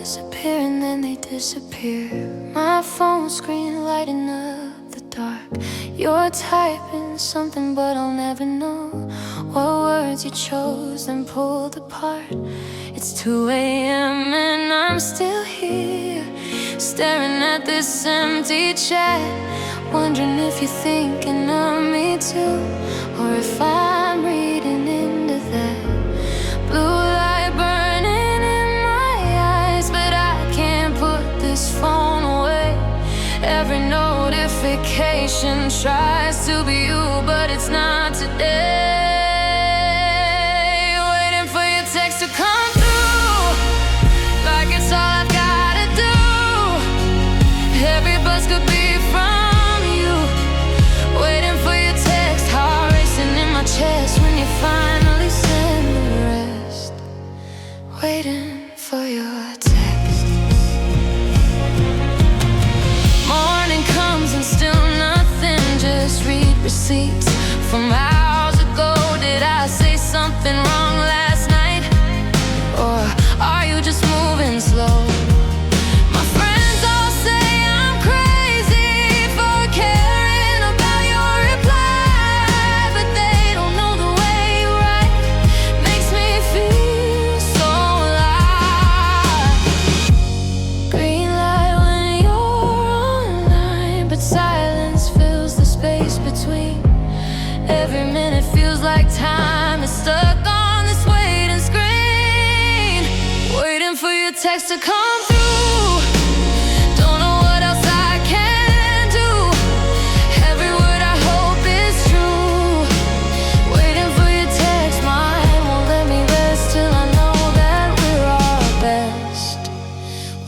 disappear and then they disappear. My phone screen lighting up the dark. You're typing something but I'll never know what words you chose then pulled apart. It's 2 a.m. and I'm still here, staring at this empty chat, wondering if you're thinking of me too, or if I'm reading into that. Blue light burning in my eyes, but I can't put this phone away. Every notification tries to be you, but it's not today. Waiting for your text to come through, like it's all I've gotta do. Every buzz could be from you. Waiting for your text, heart racing in my chest when you finally send the rest. Waiting for your text. Morning comes and still nothing, just read receipts from hours ago. Did I say something wrong last night? Or are you just moving slow? My friends all say I'm crazy for caring about your reply, but they don't know the way you write makes me feel so alive. Green light when you're online, but silence fills the space between. Every minute feels like time is stuck on this waiting screen. Waiting for your text to come through. Don't know what else I can do. Every word I hope is true. Waiting for your text, mine won't let me rest till I know that we're our best.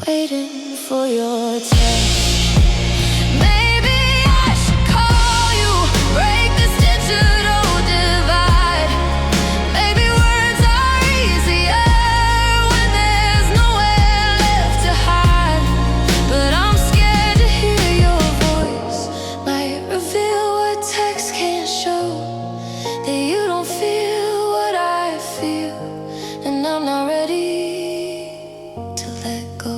Waiting for your text. Maybe I should call you, break this digital divide. Maybe words are easier when there's nowhere left to hide. But I'm scared to hear your voice might reveal what text can't show, that you don't feel what I feel, and I'm not ready to let go.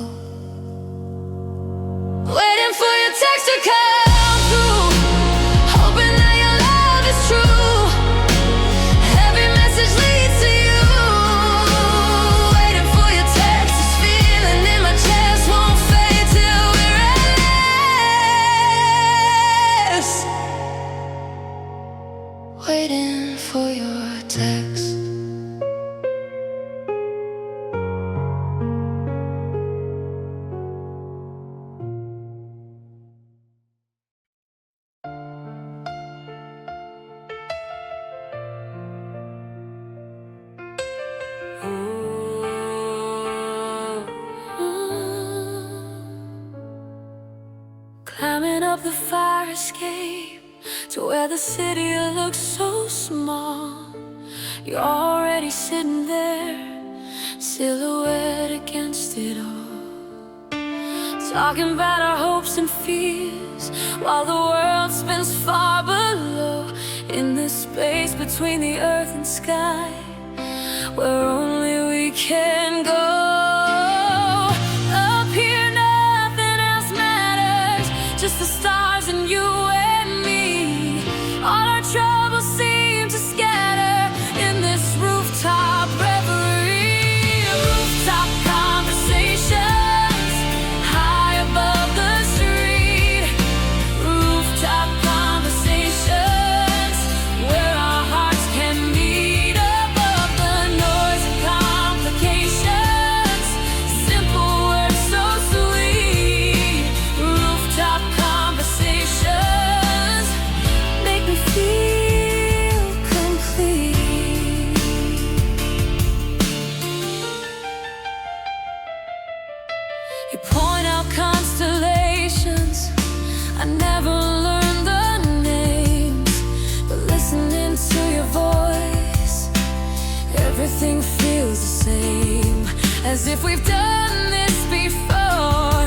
Waiting for your text to come through, hoping that your love is true. Every message leads to you. Waiting for your text, this feeling in my chest won't fade till we're at last. Waiting for your text. Climbing up the fire escape to where the city looks so small. You're already sitting there, silhouette against it all, talking about our hopes and fears while the world spins far below. In this space between the earth and sky, where only we can go. Up here nothing else matters, just the stars and you and me. All our troubles seem to scatter in this rooftop reverie. Rooftop conversations high above the street. Rooftop conversations where our hearts can meet above the noise and complications. Simple words so sweet. Rooftop conversations make me feel complete. You point out constellations, I never learned the names, but listening to your voice, everything feels the same, as if we've done this before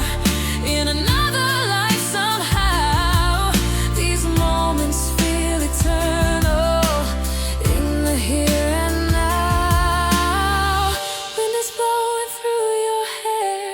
in another life somehow. These moments feel eternal in the here and now. Wind is blowing through your hair,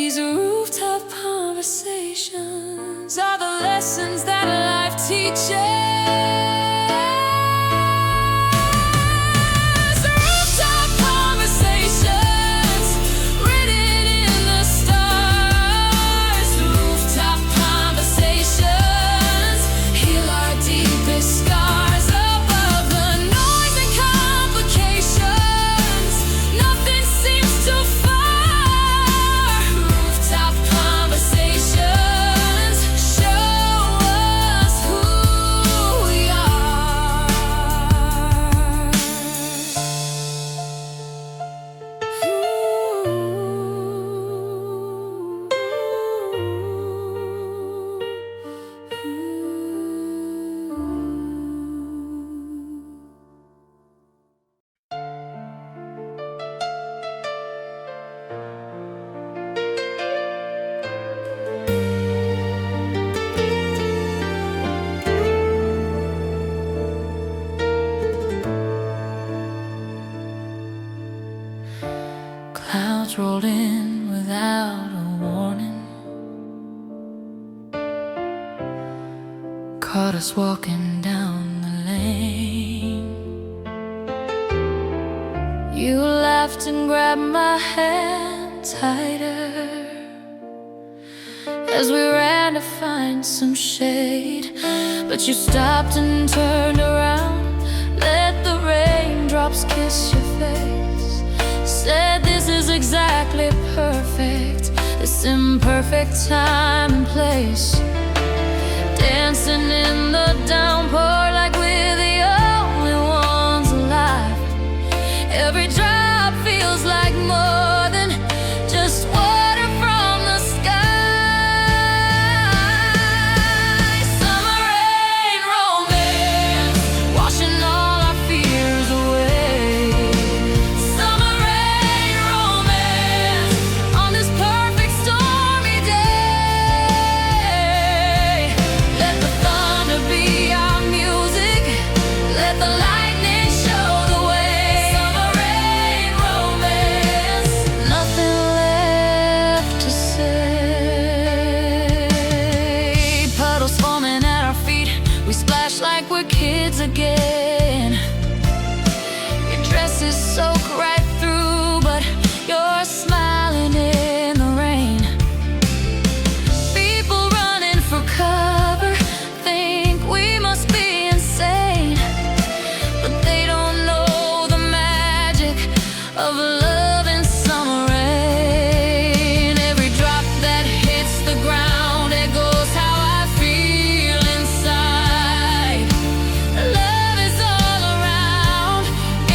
These rooftop conversations are the lessons that life teaches. Rooftop conversations written in the stars. Rooftop conversations heal our deepest scars. Above the noise and complications, nothing seems too far. Rooftop conversations show us who we are. Clouds rolled in without a warning, caught us walking down the lane. You laughed and grabbed my hand tighter as we ran to find some shade, but you stopped and turned around, let the raindrops kiss your face, said this is exactly perfect, this imperfect time and place, dancing in the downpour like we're the only ones alive. Every drop feels like more than just water from the sky. Summer rain romance, washing all our fears away. Summer rain romance, on this perfect stormy day. Let the thunder be our music, let the lightning show the way. Summer rain romance, nothing left to say. Puddles foaming at our feet, we splash like we're kids again. Your dress is soaked right through, but you're smiling in the rain. People running for cover think we must be insane, but they don't know the magic of love in summer rain. Every drop that hits the ground echoes how I feel inside. Love is all around,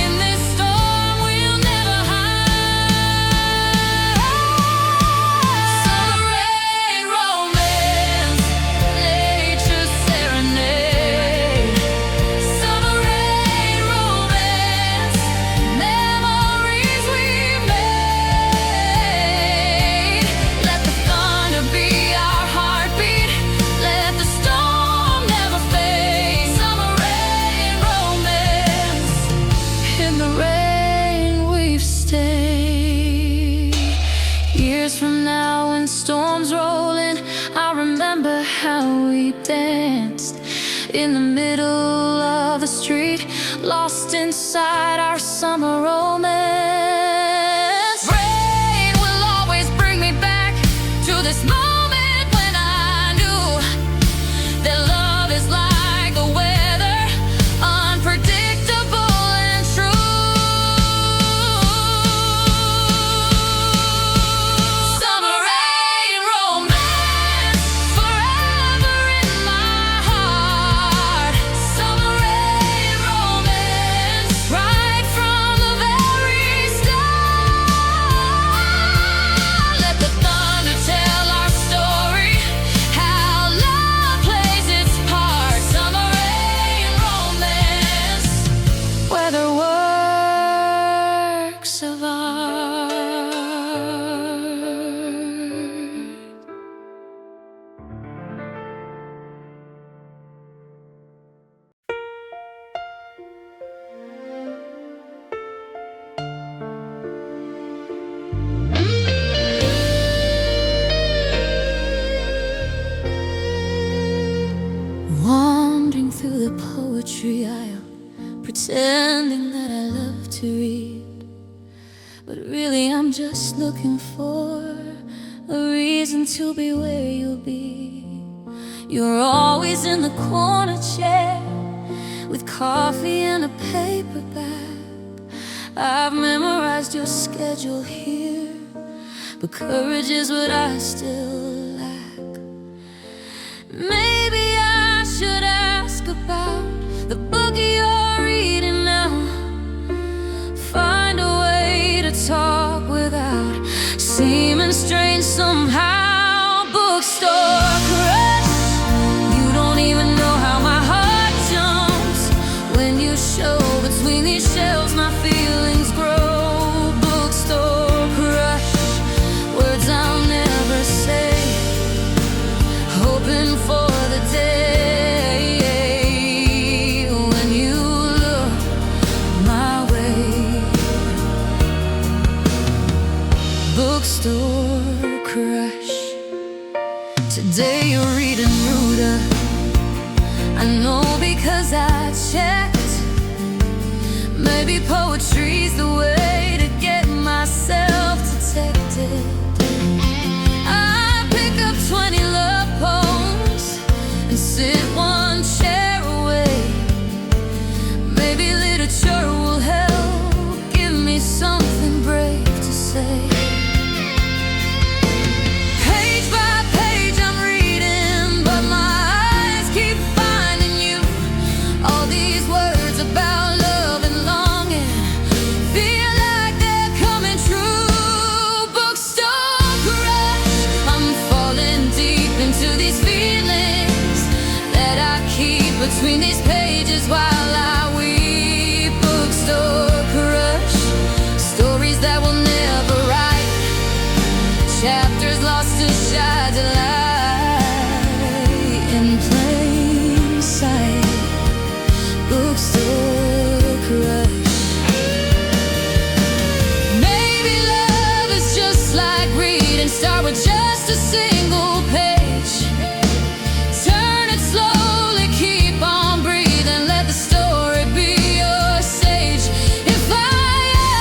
in this storm we'll never hide. Summer rain romance, nature's serenade. Summer rain romance, memories we made. Let the thunder be our heartbeat, let the storm never fade. Summer rain romance, in the rain we've stayed. Years from now when storms roll in, I remember how we danced in the middle of the street, lost inside our summer romance. Rain will always bring me back to this moment when I knew that love is like the weather, unpredictable and true. Summer rain romance, forever in my heart. Summer rain romance, right from the very pretending that I love to read, but really I'm just looking for a reason to be where you'll be. You're always in the corner chair with coffee and a paper bag. I've memorized your schedule here, but courage is what I still lack. Maybe I should ask about the book you're reading now. Find a way to talk without seeming strange somehow. Bookstore crush, you don't even know how my heart jumps when you show between these shelves my feelings grow. Bookstore crush, words I'll never say, hoping for the day when you look my way. Bookstore crush, today you're reading Ruder. I know because I checked. Maybe poetry's the way to get myself detected. I pick up 20 love poems and sit one chair away. Maybe literature will help give me something brave to say. Page by page I'm reading, but my eyes keep finding you. All these words about love and longing feel like they're coming true. Bookstore crush, I'm falling deep into these feelings that I keep between these pages while I weep. Bookstore crush, stories that we'll never write, chapters lost to shy delight in plain sight. Bookstore crush. Maybe love is just like reading, start with just a single page, turn it slowly, keep on breathing, let the story be your stage. If I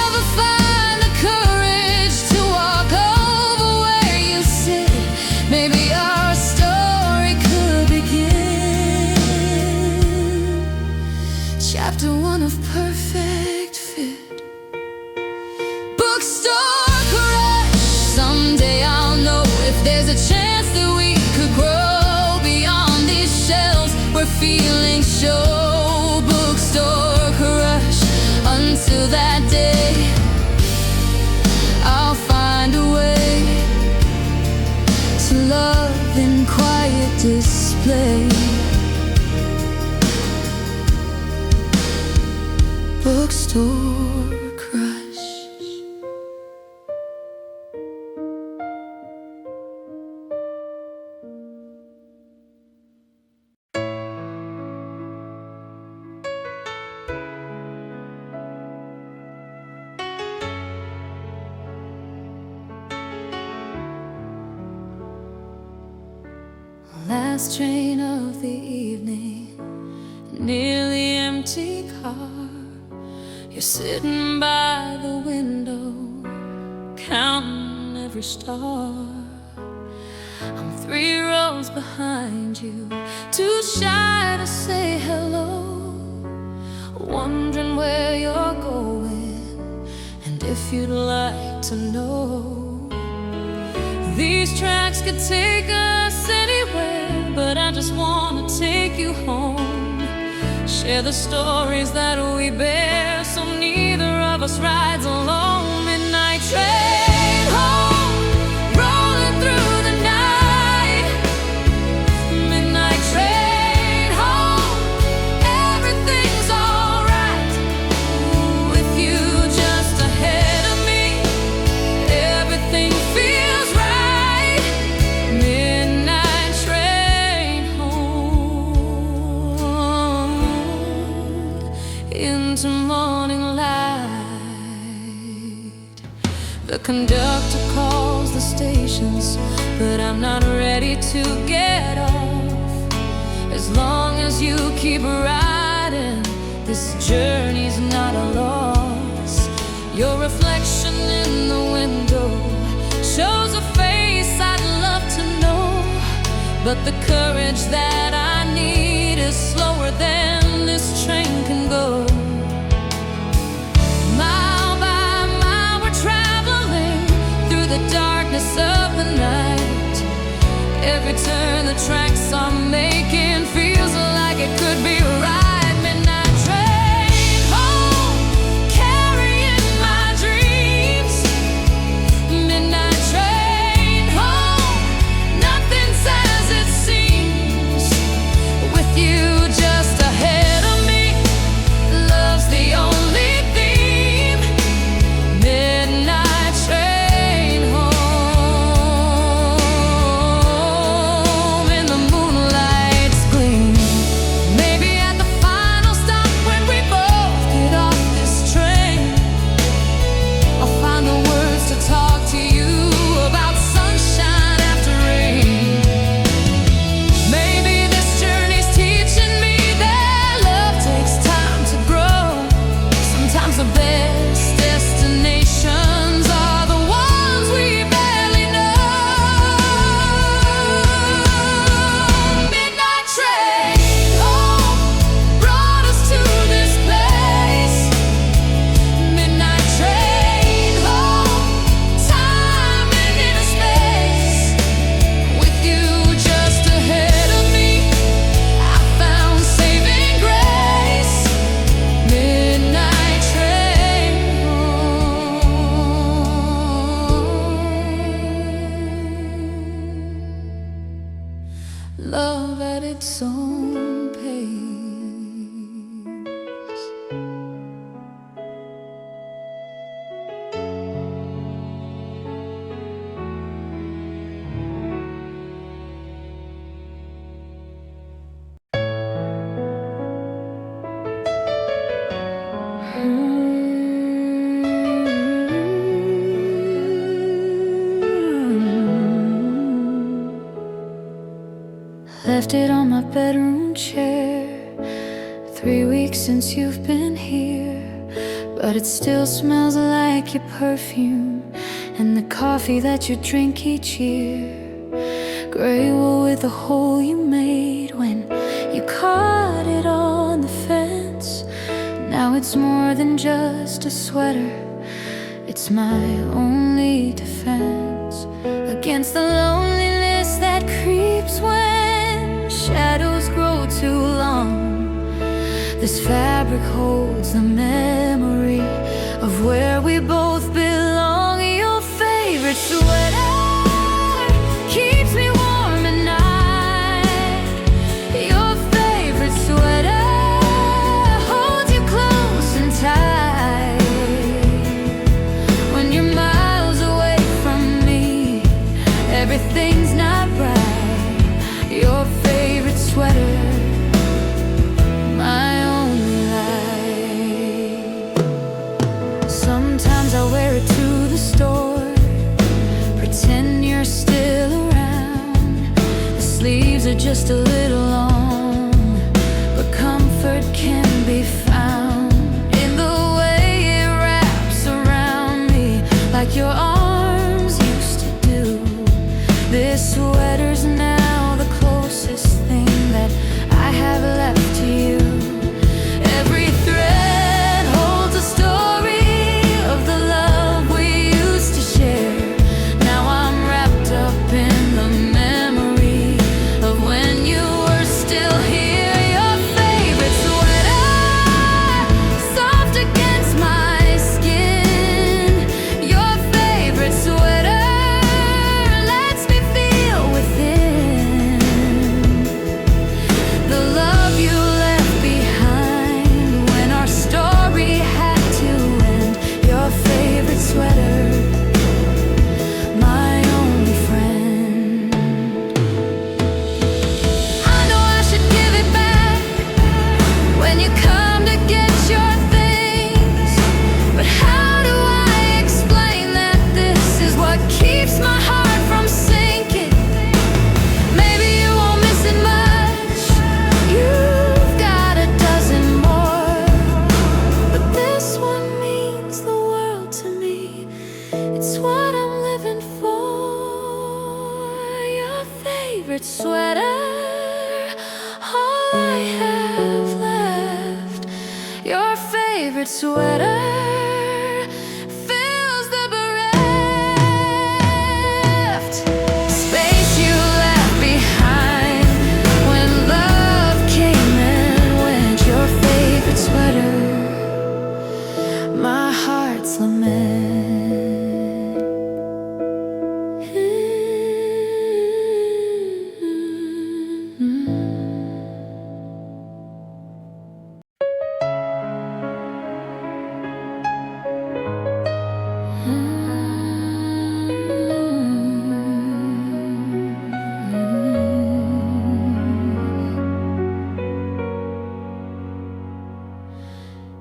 ever find the courage to walk over where you sit, maybe our story could begin. Chapter 1 of perfect fit. Bookstore crush, someday I'll know if there's a chance that we could grow beyond these shelves where feelings show. Bookstore crush, until that day I'll find a way to love in quiet display. Bookstore crush. Last train of the evening, nearly empty car. You're sitting by the window, counting every star. I'm 3 rows behind you, too shy to say hello, wondering where you're going and if you'd like to know. These tracks could take us anywhere, but I just wanna take you home, share the stories that we bear, so neither of us rides alone. Midnight train home, rolling through the night. Midnight train home, everything's alright. With you just ahead of me, everything feels right. Midnight train home, into morning light. The conductor calls the stations, but I'm not ready to get off. As long as you keep riding, This journey's not a loss. Your reflection in the window shows a face I'd love to know, but the courage that I need is slower than this train can go. Mile by mile we're traveling through the darkness of the night. Every turn the tracks are making feels like it could be right. Love at its own pace. Left it on my bedroom chair. 3 weeks since you've been here, but it still smells like your perfume and the coffee that you drink each year. Gray wool with the hole you made when you caught it on the fence. Now it's more than just a sweater, it's my only defense against the loneliness that creeps when shadows grow too long. This fabric holds the memory of where we both belong. Your favorite sweater keeps me warm at night. Your favorite sweater holds you close and tight. When you're miles away from me, everything's not right. Your favorite sweater, my only light. Sometimes I wear it to the store, pretend you're still around. The sleeves are just a little long, but comfort can be found in the way it wraps around me, like your arms used to do. This sweater's now the closest thing that I have left to you. Every thread holds a story of the love we used to share. Now I'm wrapped up in the memory of when you were still here. Your favorite sweater, soft against my skin. Your favorite sweater lets me feel within. favorite sweater, all I have left. Your favorite sweater fills the bereft space you left behind when love came and went. Your favorite sweater, my heart's lament.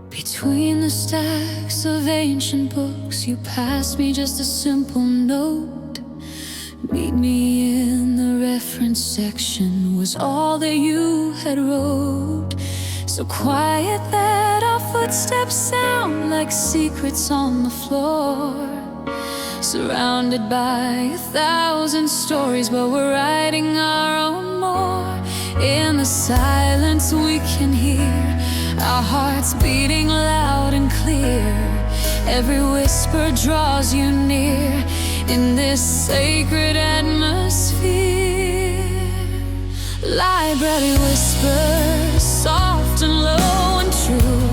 Between the stacks of ancient books, you passed me just a simple note. Meet me in the reference section was all that you had wrote. So quiet that our footsteps sound like secrets on the floor. Surrounded by 1,000 stories, but we're writing our own more. In the silence we can hear our hearts beating loud and clear. Every whisper draws you near in this sacred atmosphere. Library whispers, soft and low and true.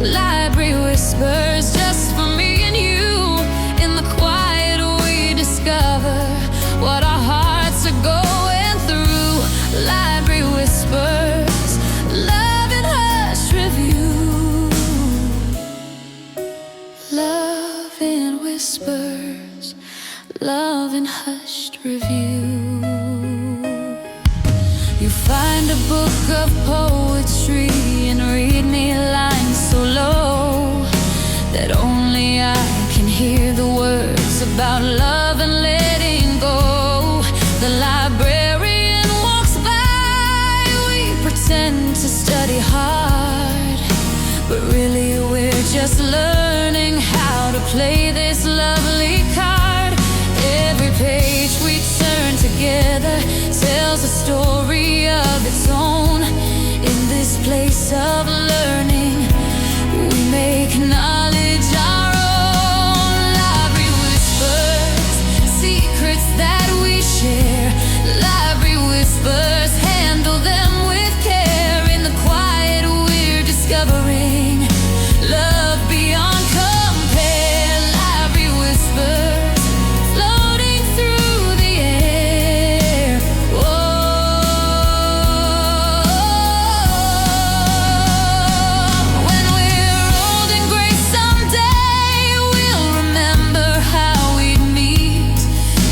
Library whispers just for me and you. In the quiet we discover what our hearts are going through. Library whispers, love and hush review. Love in whispers, love in hushed review. You find a book of poetry and read me lines so low that only I can hear the words about love and letting go. The librarian walks by, we pretend to study hard, but really we're just learning how to play this lovely card. Every page we turn together tells a story of its own. In this place of learning, we make knowledge our own. Library whispers, secrets that we share. Library whispers, handle them with care. In the quiet we're discovering love beyond compare. Library whispers, floating through the air. Whoa. When we're old and gray someday, we'll remember how we'd meet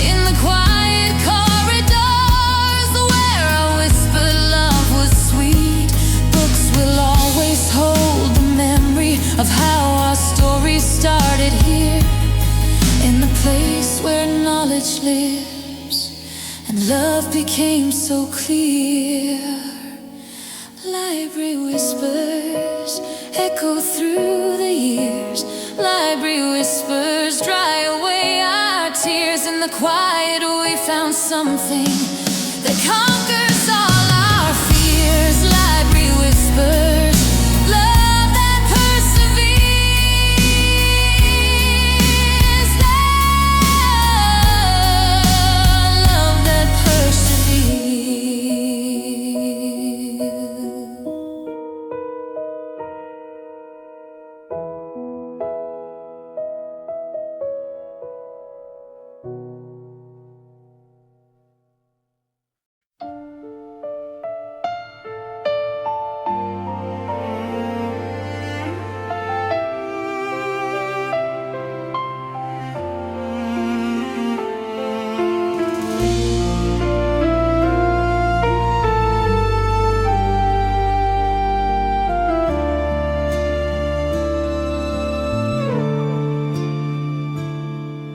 in the quiet corridors where our whispered love was sweet. Books will always hold the memory of how our story started here, in the place where knowledge lives and love became so clear. Library whispers echo through the years. Library whispers dry away our tears. In the quiet we found something that conquers all our fears. Library whispers, love that perseveres. Love that perseveres.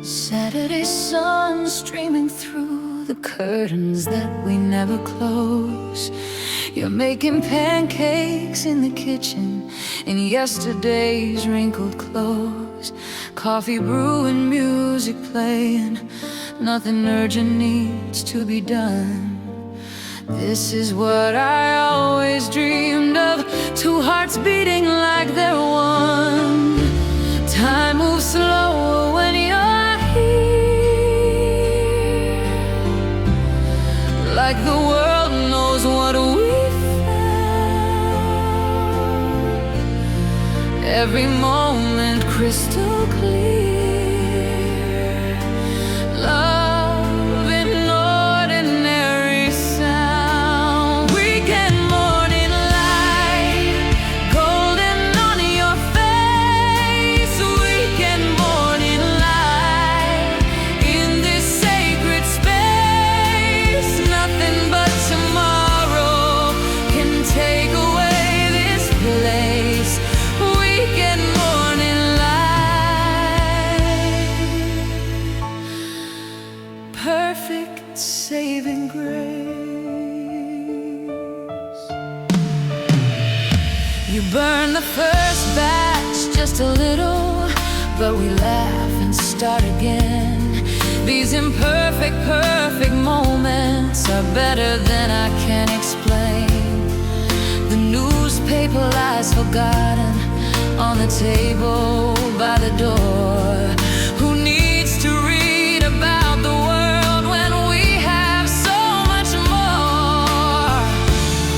Saturday sun streaming through the curtains that we never close. You're making pancakes in the kitchen in yesterday's wrinkled clothes. Coffee brewing, music playing, nothing urgent needs to be done. This is what I always dreamed of. Two hearts beating like they're one. Time moves slower when you're here. Like the world knows what we found. Every moment crystal clear. Love in ordinary sound. Weekend morning light, golden on your face. Weekend morning light, in this sacred space. Nothing but tomorrow can take away this place. Weekend morning light, perfect saving grace. You burn the first batch just a little, but we laugh and start again. These imperfect, perfect moments are better than I can explain. The newspaper lies forgotten on the table by the door. Who needs to read about the world when we have so much more?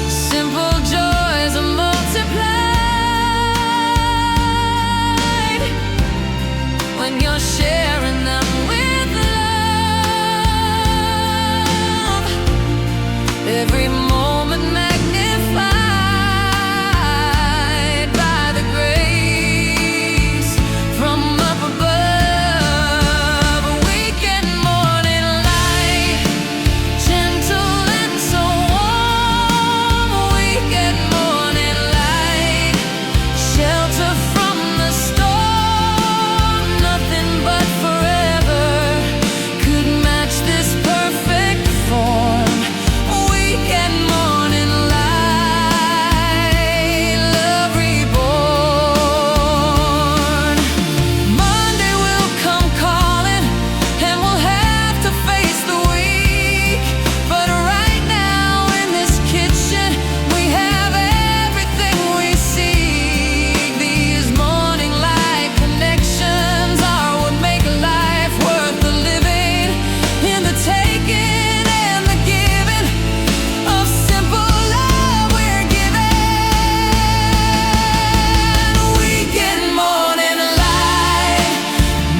Simple joys are multiplied when you're sharing them with love. Every moment magnified by the grace from up above. Weekend morning light, gentle and so warm. Weekend morning light, shelter from the storm. Nothing but forever could match this perfect form. Weekend morning light, love reborn. Monday will come calling, and we'll have to face the week. But right now in this kitchen, we have everything we seek. These morning light connections are what make life worth the living. In the taking and the giving of simple love we're given. Weekend morning light,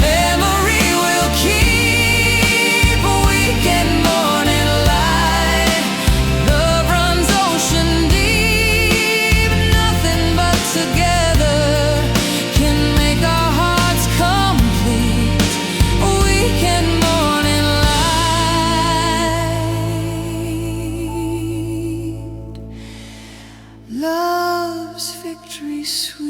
memory will keep. Weekend morning light, love runs ocean deep. Nothing but together can make our hearts complete. Weekend morning light, love's victory sweet.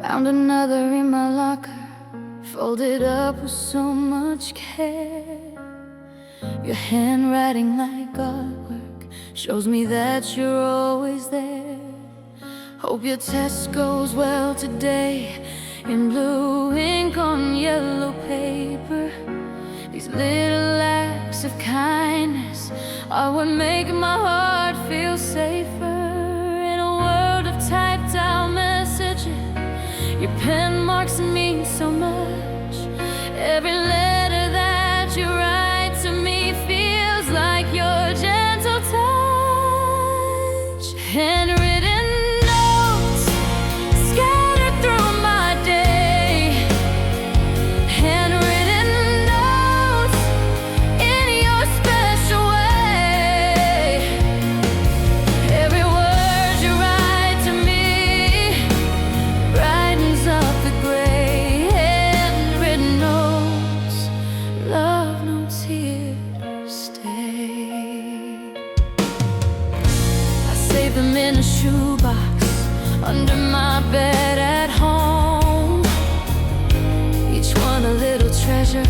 Found another in my locker, folded up with so much care. Your handwriting like artwork shows me that you're always there. Hope your test goes well today. In blue ink on yellow paper, these little acts of kindness are what make my heart feel safer. In a world of typed out messages, your pen marks mean so much. Every letter that you write to me feels like your gentle touch. Handwritten notes scattered through my day. Handwritten notes in your special way. save them in a shoebox under my bed at home. Each one a little treasure,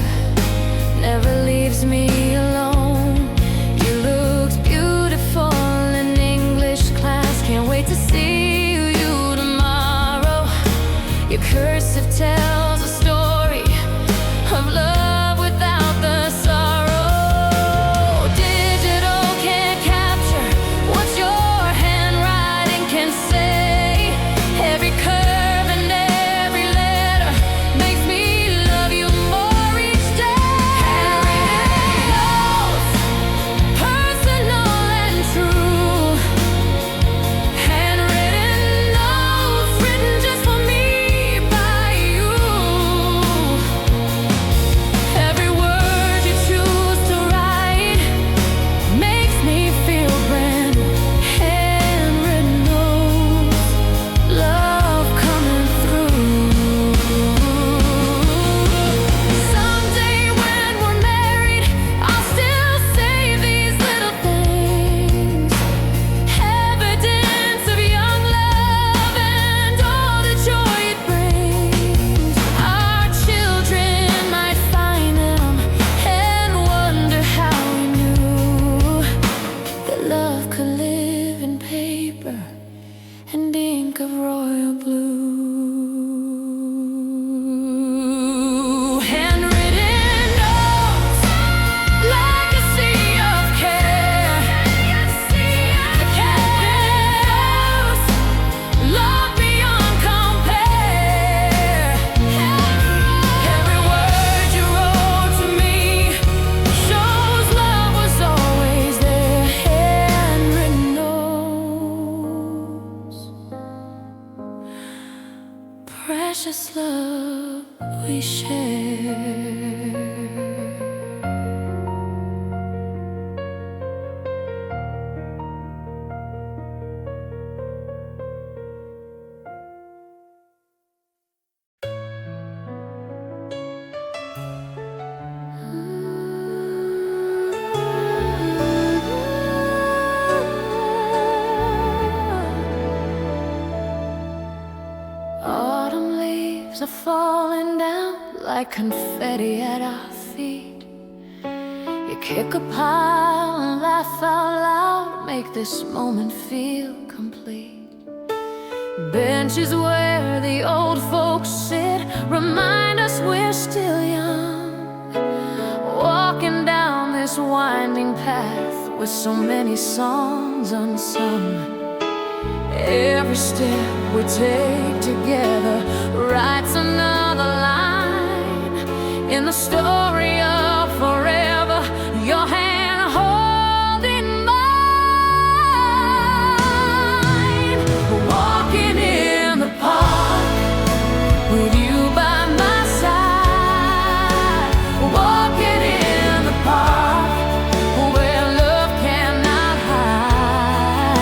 never leaves me alone. You looked beautiful in English class, can't wait to see you tomorrow. Your cursive tells a story of love without the sorrow. Digital can't capture what your handwriting can say. Every curve and every letter makes me love you more each day. Handwritten notes, personal and true. Handwritten notes written just for me by you. Every word you choose to write makes me feel brand new. Handwritten notes, love coming through. Someday when we're married, I'll still say these little things. Evidence of young love and all the joy it brings. Our children might find them and wonder how we knew that love could live in paper and ink of royal blue. Handwritten notes, legacy of care. The cares, love beyond compare. Every word you wrote to me shows love was always there. Handwritten notes, precious love we share. Autumn leaves are falling down like confetti at our feet. You kick a pile and laugh out loud, make this moment feel complete. Benches where the old folks sit remind us we're still young. Walking down this winding path with so many songs unsung. Every step we take together writes another line in the story of forever. Your hand holding mine. Walking in the park with you by my side. Walking in the park where love cannot hide.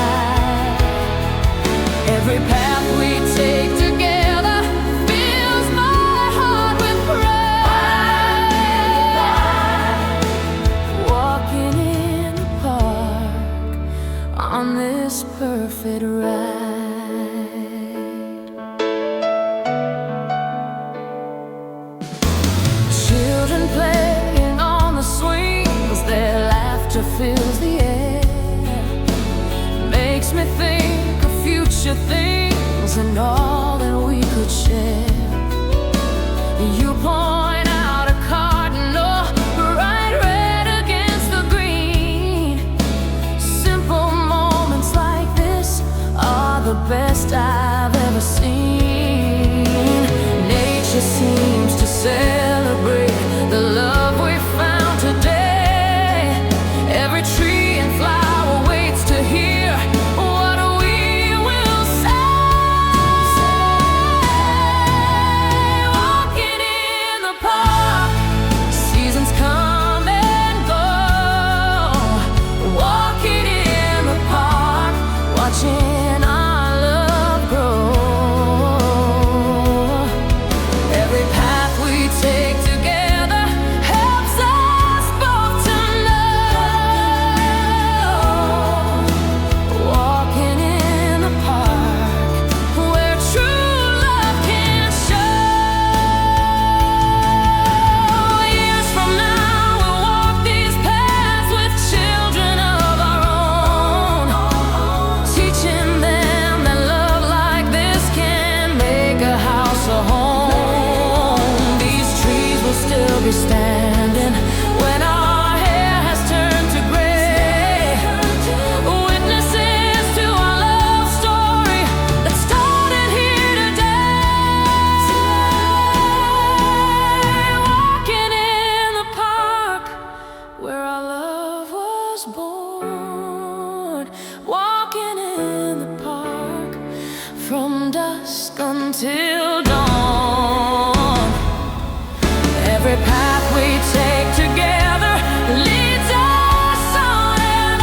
Every path we take together fills my heart with pride. Walking in the park on this perfect ride. Children playing on the swings, their laughter fills the air. Makes me think of future things and all that we could share. You point out a cardinal, bright red against the green. Simple moments like this are the best I've ever seen. Nature seems to celebrate the love we found today. Every tree and flower waits to hear what we will say. dusk until dawn. Every path we take together leads us on and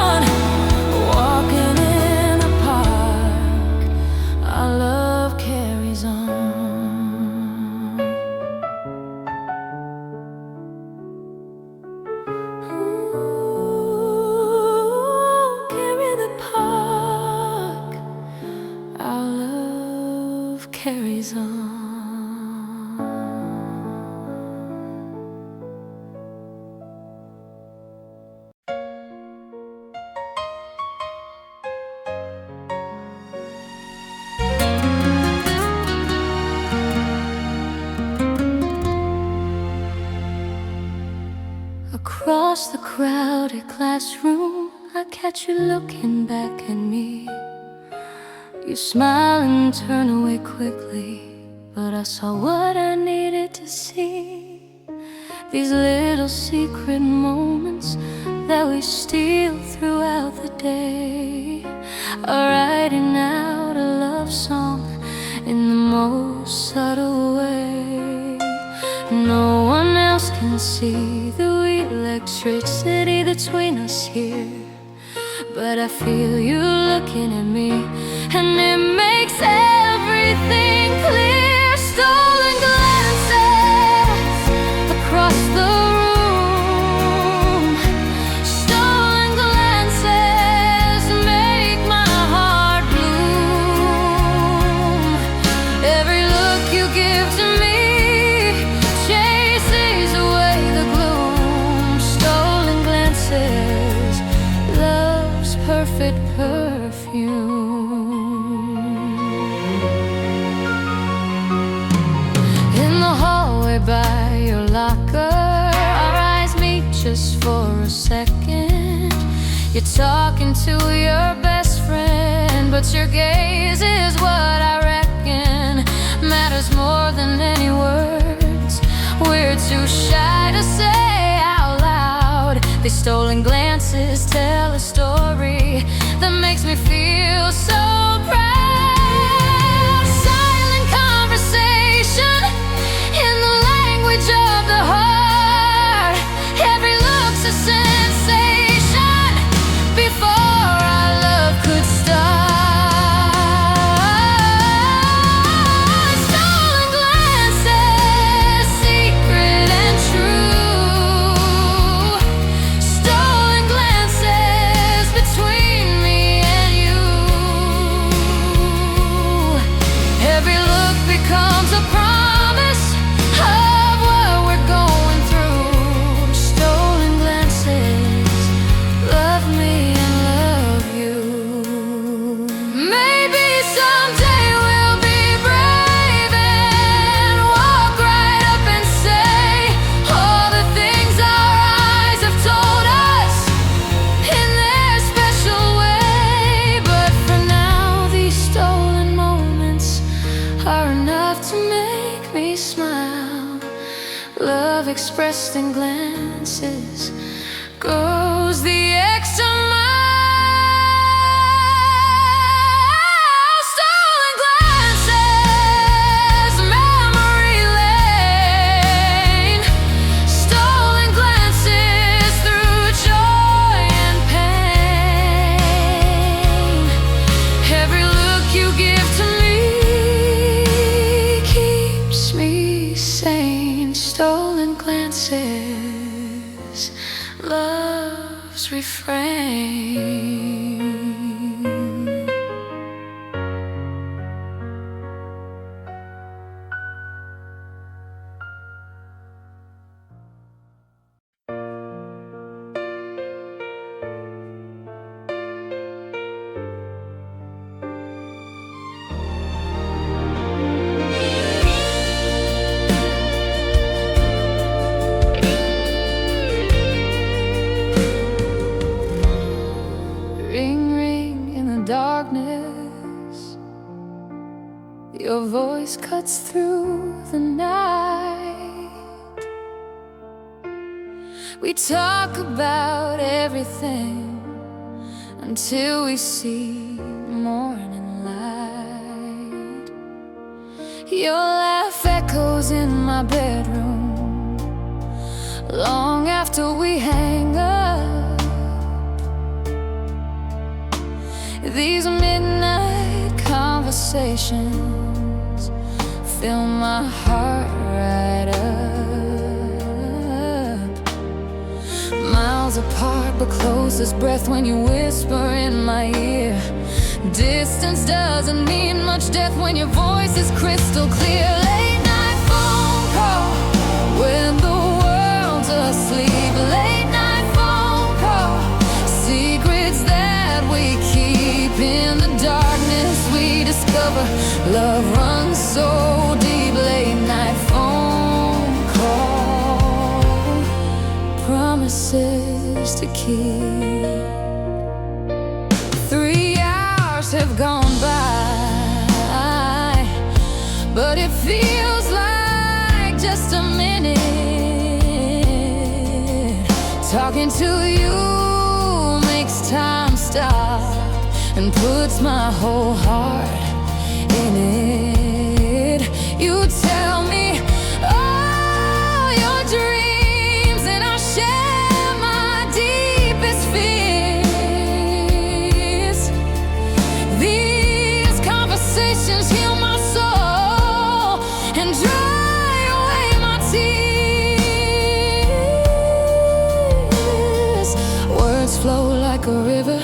on. Walking in a park, our love carries on. Ooh, carry the park, our love carries on. Across the crowded classroom, I catch you looking back at me. You smile and turn away quickly, but I saw what I needed to see. These little secret moments that we steal throughout the day are writing out a love song in the most subtle way. No one else can see the electricity between us here, but I feel you looking at me, and it makes everything clear. Stolen glances across the room, stolen glances make my heart bloom. Every look you give to me chases away the gloom. Stolen glances, love's perfect perfume. In the hallway by your locker, our eyes meet just for a second. You're talking to your best friend, but your gaze is what I reckon matters more than any words we're too shy to say out loud. These stolen glances tell a story that makes me feel so proud. Silent conversation in the language of the heart. Every look's a sensation before our love could start. Stolen glances, secret and true. Stolen glances between me and you. Every look becomes a promise of what we're going through. Stolen glances, love me and love you. Maybe someday we'll be brave and walk right up and say all the things our eyes have told us in their special way. But for now, these stolen moments are enough to make me smile. Love expressed in glances goes the extra mile. Stolen glances, memory lane. Stolen glances through joy and pain. Every look you give to me keeps me sane. Stolen glances, love's refrain. Your voice cuts through the night. We talk about everything until we see morning light. Your laugh echoes in my bedroom long after we hang up. These midnight conversations fill my heart right up. Miles apart but close as breath when you whisper in my ear. Distance doesn't mean much, death when your voice is crystal clear. Late night phone call when the world's asleep. Late night phone call, secrets that we keep. In the darkness we discover love runs so deep. Late night phone call, promises to keep. 3 hours have gone by, but it feels like just a minute. Talking to you makes time stop and puts my whole heart in it. You tell me all your dreams and I'll share my deepest fears. These conversations heal my soul and dry away my tears. Words flow like a river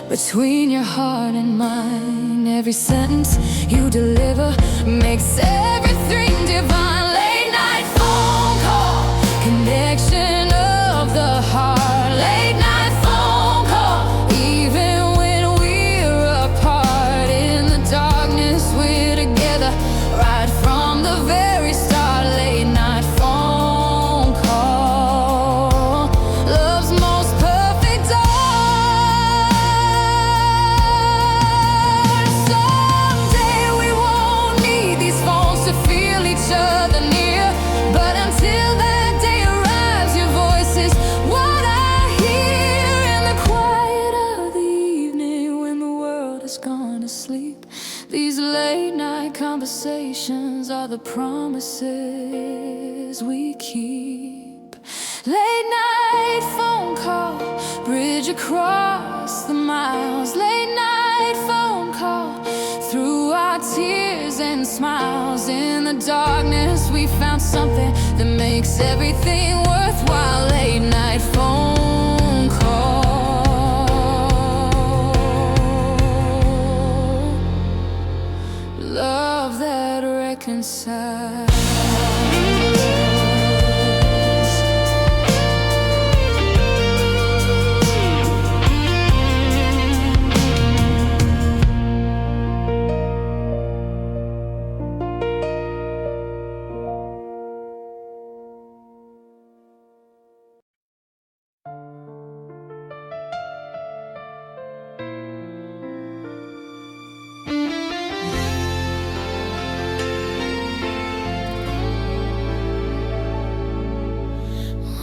between your heart and mine. Every sentence you deliver makes everything divine. Late night phone call, connection of the heart. Late night phone call, even when we're apart. In the darkness we're together, right from the very start. Late night phone call, love's most perfect art. Someday we won't need these phones to feel each other near, but until that day arrives, your voice is what I hear in the quiet of the evening when the world has gone to sleep. These late night conversations are the promises we keep. Late night phone call, bridge across the miles. Late night phone call, through our tears and smiles. In the darkness we found something that makes everything worthwhile. Late night phone call, love that reconciles.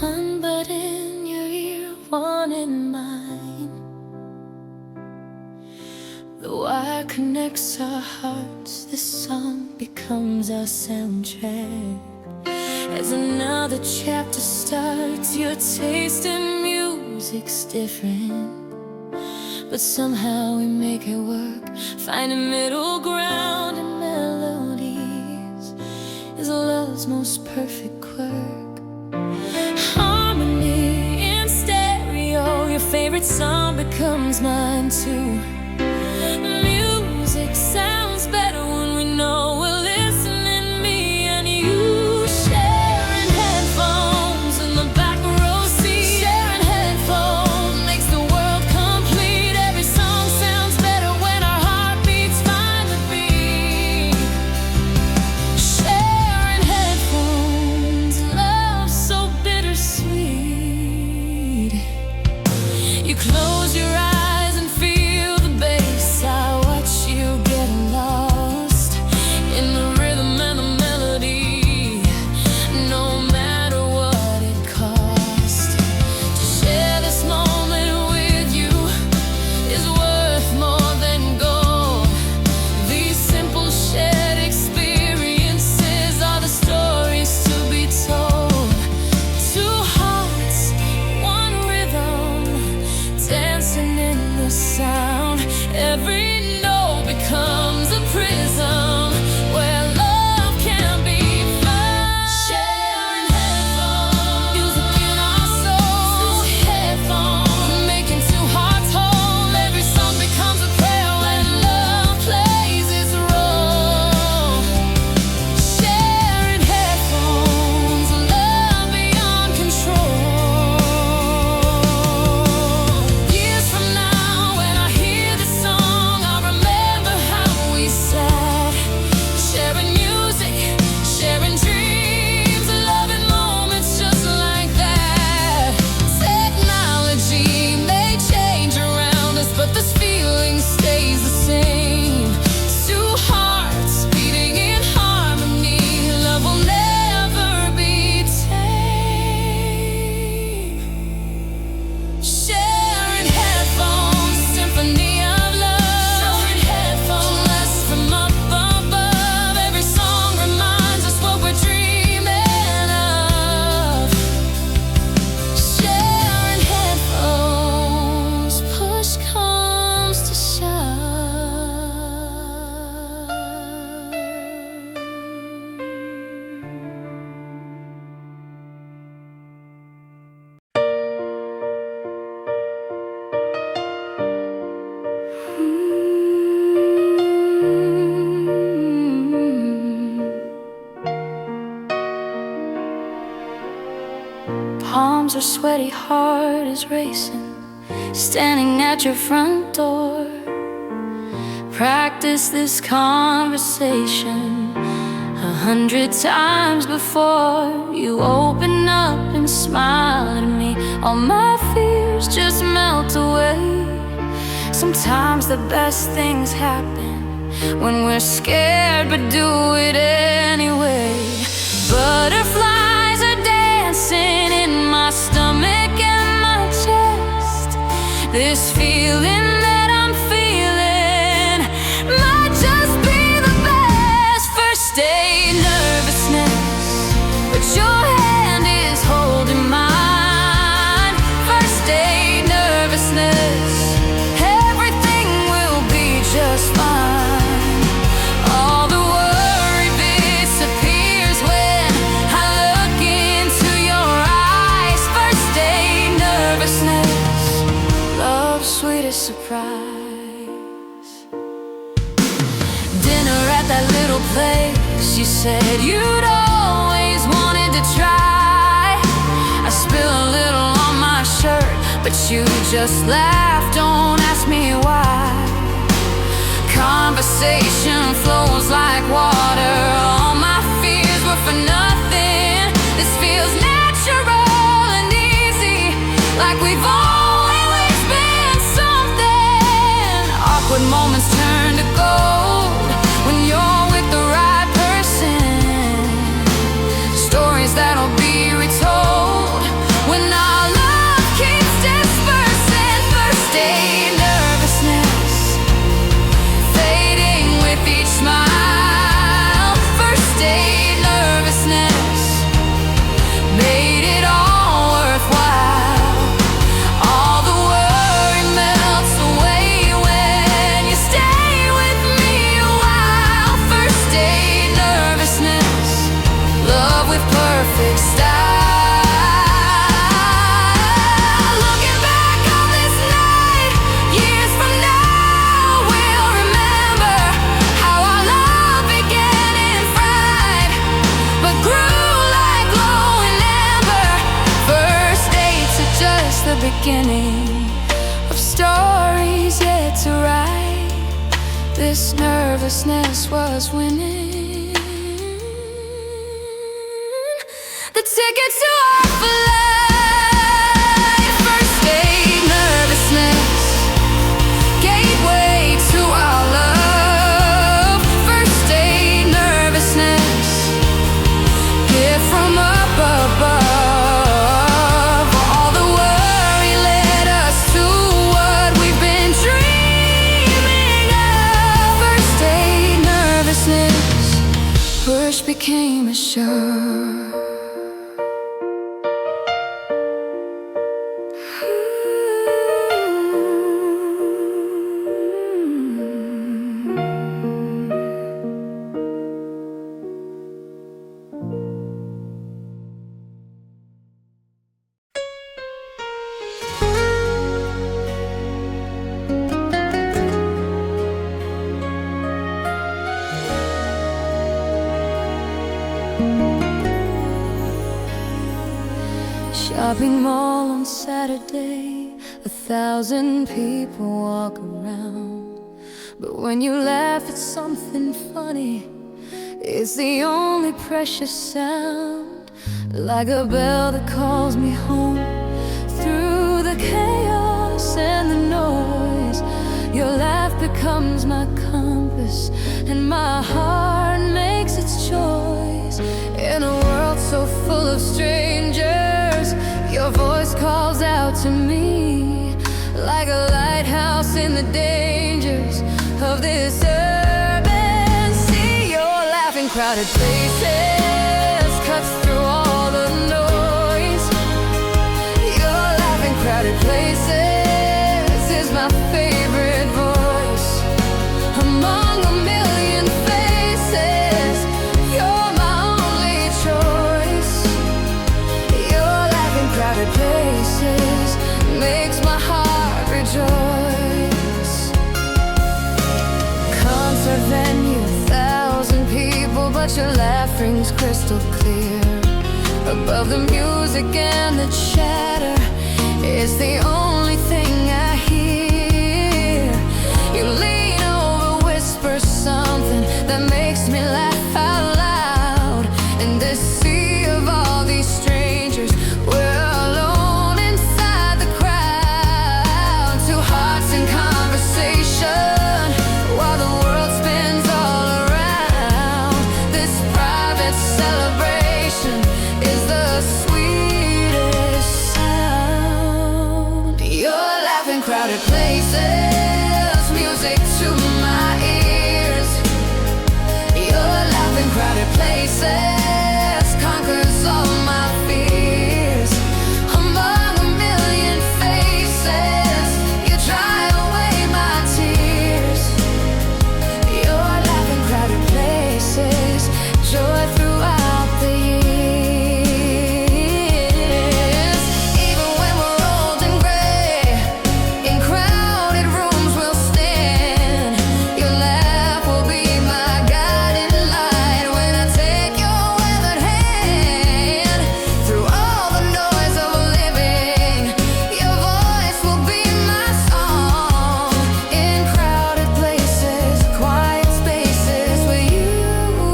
One bud in your ear, one in mine. The wire connects our hearts. This song becomes our soundtrack. As another chapter starts, your taste in music's different, but somehow we make it work. Finding middle ground in melodies is love's most perfect quirk. Harmony in stereo, your favorite song becomes mine too. Music sounds better when we know we're listening, me and you. Sharing headphones in the back row seat. Sharing headphones makes the world complete. Every song sounds better when our heartbeats find the beat. Sharing headphones, love so bittersweet. You close your eyes and feel the bass. I watch you get lost in the rhythm and the melody. No matter what it costs, to share this moment with you is every no becomes a prism where love can be found. Sharing headphones, music in our souls. Headphones, making two hearts whole. Every song becomes a prayer when love plays its role. Sharing headphones, love beyond control. Years from now, when I hear this song, I'll remember how we sat, sharing music, sharing dreams, loving moments just like that. Technology may change around us, but this feeling stays the same. Two hearts beating in harmony, love will never be tame. Sharing headphones, symphony of love. Sharing headphones, blessed from up above. Every song reminds us what we're dreaming of. Sharing headphones, push comes to shove. Palms are sweaty, heart is racing, standing at your front door. Practice this conversation 100 times before you open up and smile at me. All my fears just melt away. Sometimes the best things happen when we're scared but do it anyway. Butterflies are dancing in my stomach and my chest. This feeling that I'm feeling might just be the best. First day nervousness, but your hand is holding mine. First day nervousness, everything will be just fine. All the worry disappears when I look into your eyes. First day nervousness, love's sweetest surprise. Dinner at that little place you said you'd always wanted to try. I spill a little on my shirt, but you just laugh, don't ask me why. Conversation flows like water. All my fears were for nothing. This feels natural and easy, like we've always been something. Awkward moments turn to gold when you're with the right person. Stories that'll be retold when our love keeps dispersing. First day nervousness, fading with each smile. First day nervousness made it all worthwhile. All the worry melts away when you stay with me a while. First day nervousness, love with perfect style. Looking back on this night, years from now, we'll remember how our love began in fright, but grew like glowing amber. First dates are just the beginning of stories yet to write. This nervousness was winning the ticket to our flight. First day nervousness gave way to our love. First day nervousness, gift from up above. All the worry led us to what we've been dreaming of. First day nervousness, push became assured. shopping mall on Saturday, 1,000 people walk around. But when you laugh at something funny, it's the only precious sound. Like a bell that calls me home through the chaos and the noise. Your laugh becomes my compass, and my heart makes its choice. In a world so full of strangers, your voice calls out to me, like a lighthouse in the dangers of this urban sea. Your laughing crowded places cuts through all the noise. Your laughing crowded places is my favorite voice among a million faces. You're my only choice. Your laughing crowded places makes my heart rejoice. Concert venue, 1,000 people, but your laugh rings crystal clear. Above the music and the chatter, it's the only thing I hear. You lean over, whisper something that makes me laugh out loud. In this sea of all these strangers, we're alone inside the crowd. Two hearts in conversation while the world spins all around. This private celebration is the sweetest sound. You're laughing crowded places, music to my ears. You're laughing crowded places, conquers all my fears. Among a million faces, you dry away my tears. You're laughing crowded places, joy throughout the years. Even when we're old and gray, in crowded rooms we'll stand. Your laugh will be my guiding light when I take your weathered hand. Through all the noise of living, your voice will be my song. In crowded places, quiet spaces, where you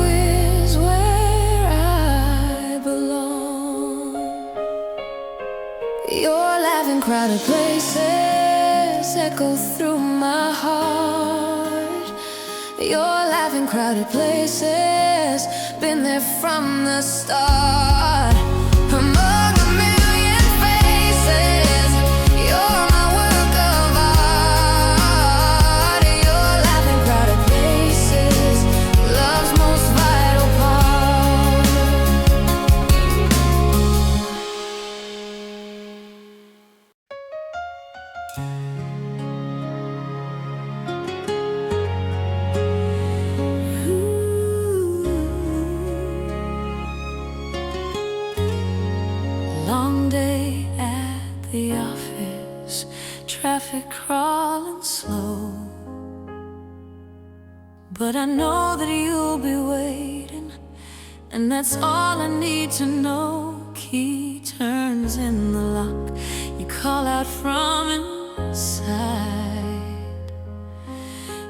is where I belong. Your laughing crowded places echo through my heart. Your laughing crowded places, been there from the start. Among a million faces, you're my work of art. Your laughing crowded places, love's most vital part. Long day at the office, traffic crawling slow. But I know that you'll be waiting, and that's all I need to know. Key turns in the lock, you call out from inside.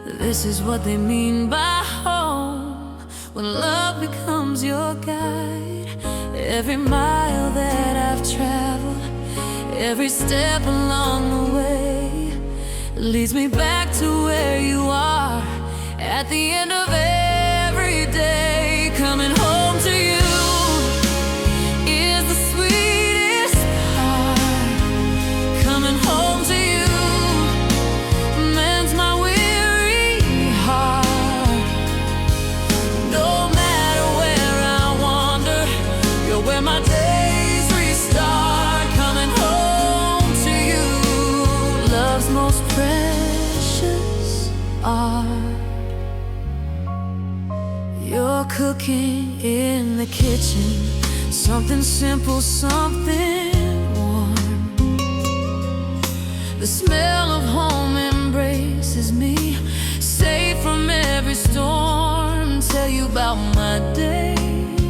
This is what they mean by home, when love becomes your guide. Every mile that I've traveled, every step along the way, leads me back to where you are. At the end of every day, coming home to you is the sweetest part. Coming home to you mends my weary heart. No matter where I wander, you're where my days restart. Coming home to you, love's most precious art. You're cooking in the kitchen, something simple, something warm. The smell of home embraces me, safe from every storm. Tell you about my day,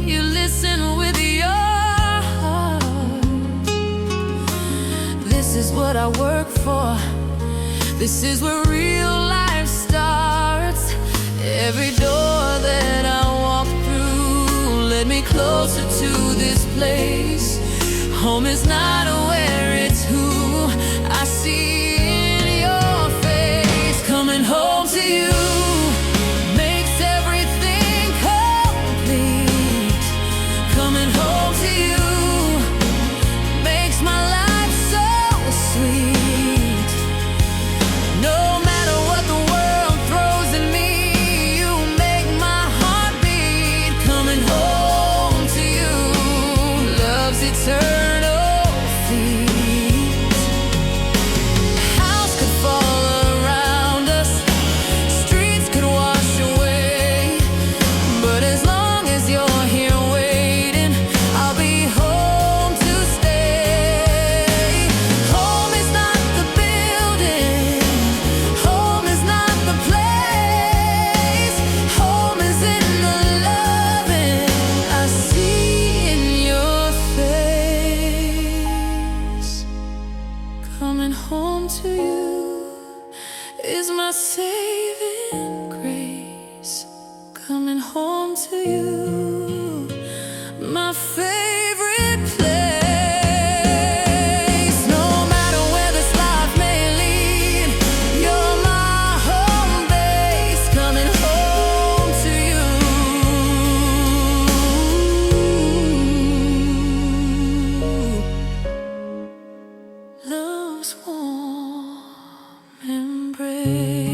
you listen with your heart. what I work for. This is where real life starts. Every door that I walk through led me closer to this place. Home is not where it's who I see in your face. Coming home to you makes everything complete. Coming home to you makes my life so sweet. No matter what the world throws at me, you make my heart beat. Coming home to you, love's eternal feet. House could fall around us, streets could wash away, but as long as you're here waiting, I'll be home to stay. Home is not the building, home is not the place. Home is in the loving I see in your face. Coming home to you is my saving grace. Coming home to you, my favorite place. No matter where this life may lead, you're my home base. Coming home to you. Love's warm embrace.